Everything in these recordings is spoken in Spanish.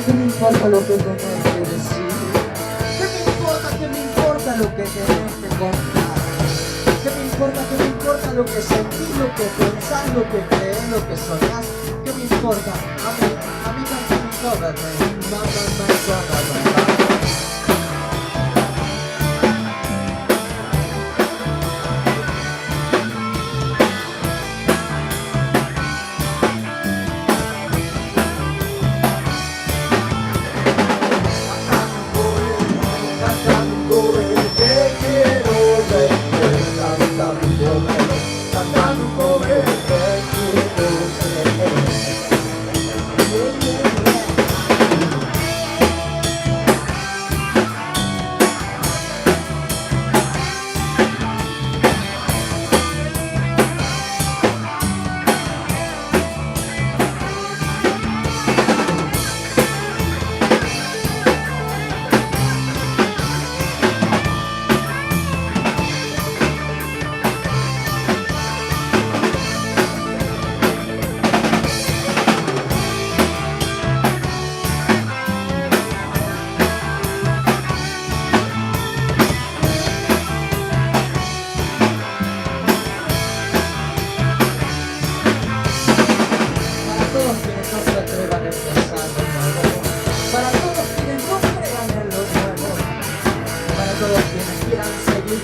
¿qué me importa lo que tenés que decir? ¿Qué me importa lo que tenés que contar? ¿Qué me importa lo que sentís, lo que pensás, lo que crees, lo que soñás? ¿Qué me importa? A mí también me cover,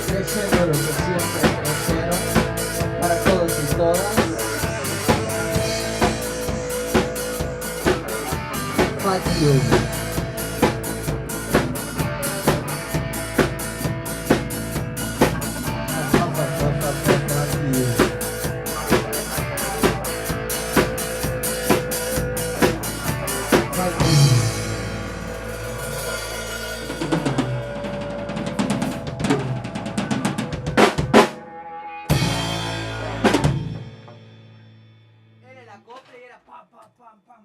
creciendo lo que siempre crecieron, para todos y todas. Fuck you. Era el acople y era pam, pam, pam, pam.